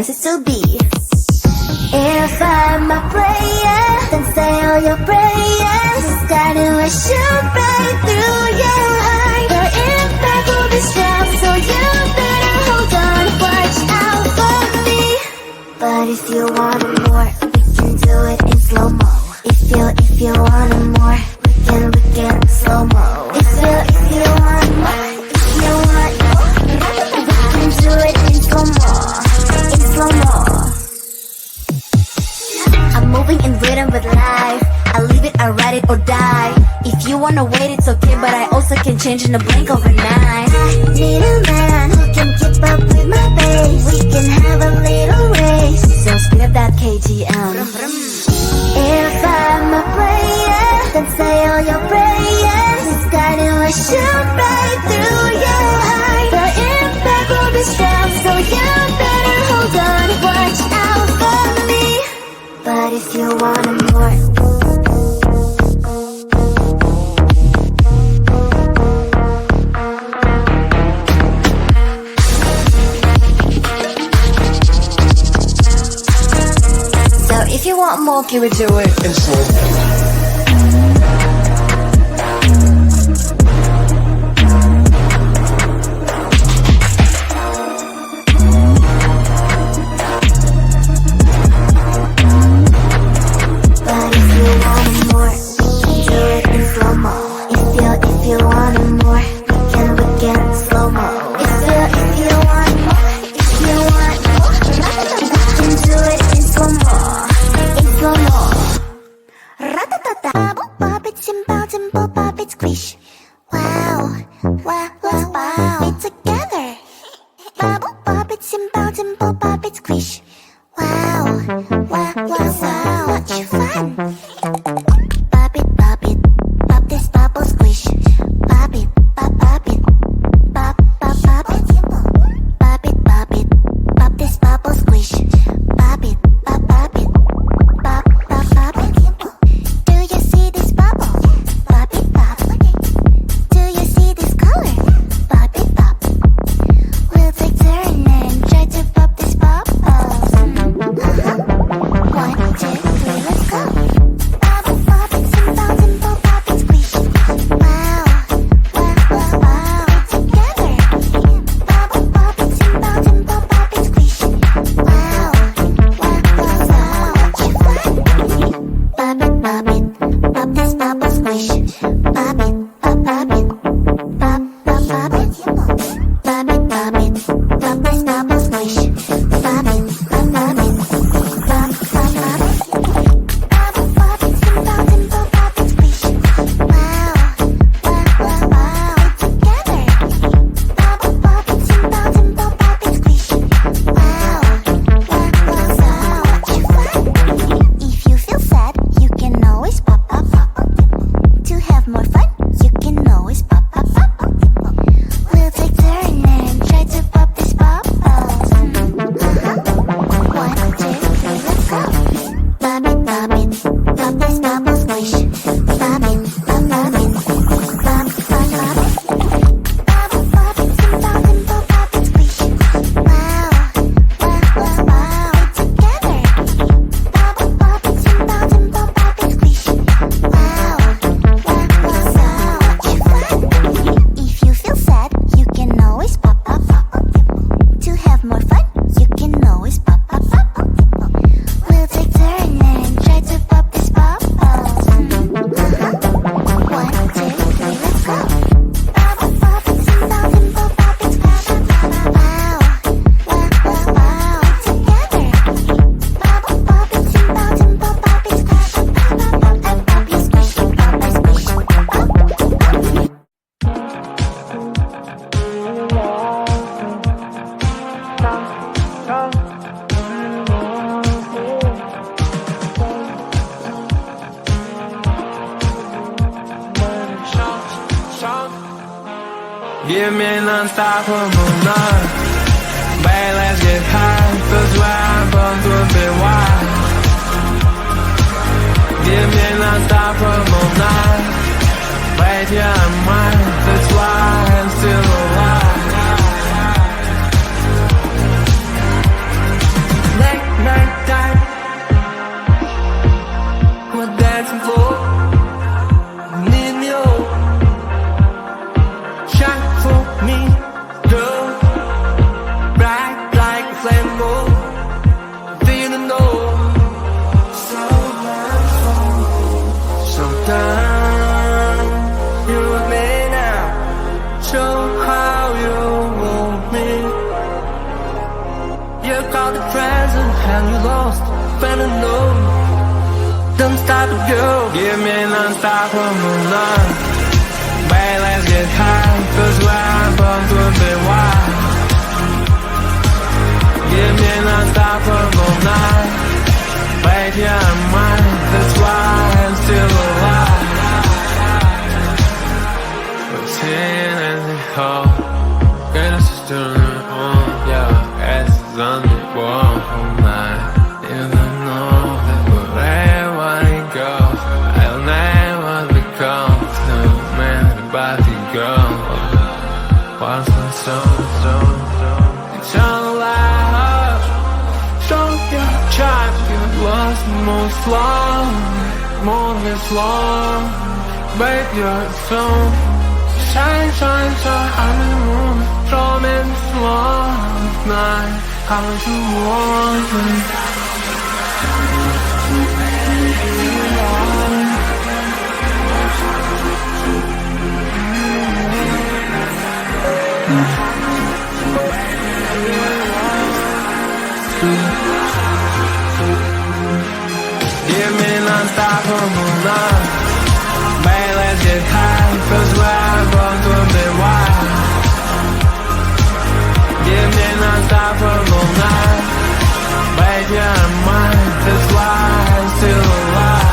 wants it to be. If I'm a player, then say all your prayers. It's gonna shoot right through your heart. The impact will be strong, so you better hold on. Watch out for me. But if you want more, we can do it in slow-mo. If you want more, we can slow-mo. If you want more, we can do it in slow-mo. In slow-mo. I'm moving in rhythm with life. I leave it, I ride it or die. If you wanna wait, it's okay, but I also can change in a blink overnight. Need a man who can keep up with my pace. We can have a little race. So speed up that KTM. If I'm a player, then say all your prayers. It's gonna shoot right through your heart. The impact will be strong, so you better hold on. Watch out for me. But if you want more, so if you want more, can we do it in slow-mo? Give me an unstoppable night. Babe, let's get high, 'cause where I'm from could be wild. Give me an unstoppable night. Right here I'm mine, that's why I'm still alive. about the present, and you lost, better know. Don't stop to go. Give me non-stoppable love. Babe, let's get high, 'cause where I'm born to be wild. Give me non-stoppable night. Babe, you're mine, that's why I'm still alive. We're sitting in the hall, get us to the home. Yeah, as is on the wall all night. You don't know that wherever it goes, I'll never become no man about to go. Once and so it's all alive. Show your child you lost most long, more this long. Babe, you're so shine, shine, shine on the moon. Show me this long night, how you want me. Give me non-stoppable love. Babe, let's get high, 'cause we're born to be wild. Give me non-stoppable night. Babe, you're mine, that's why I'm still alive.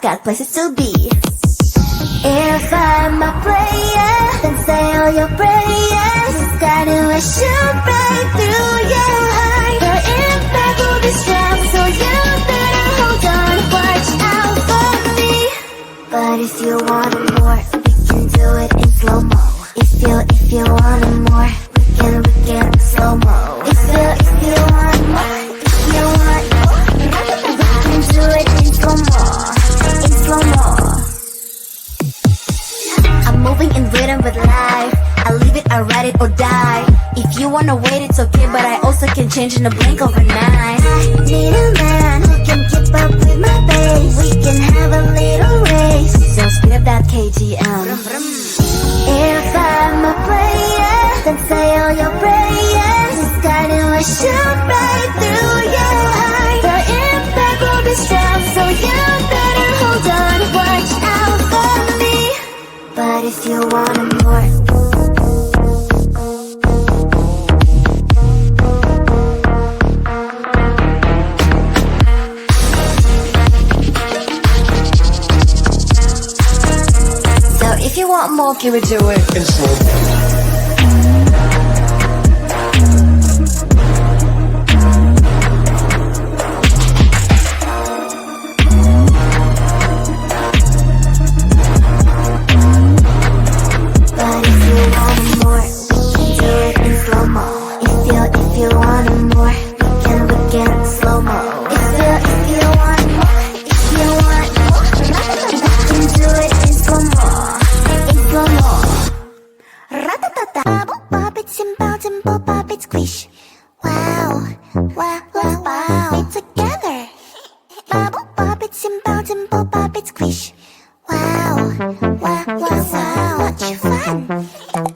got places to be. If I'm a player, then say all your prayers. It's gotta shoot right through your heart. The impact will be strong, so you better hold on. Watch out for me. But if you want more, we can do it I ride it or die. If you wanna wait, it's okay, but I also can change in a blink overnight. I need a man who can keep up with my pace. We can have a little race. So speed up that KTM. If I'm a player, then say all your prayers. This time it will shoot right through your heart. The impact will be strong, so you better hold on. Watch out for me. But if you want more, if you want more, can we do it in slow mo? But if you want more, we can do it in slow mo. If you want more, we can slow mo. If you want more, we can do it in slow mo. Ratatata, bop it, simple, simple, pop it, squish. Wow, wow, wow, wow. It together. Bop it, simple, simple, pop it, squish. Wow, wow, wow, wow. Much fun.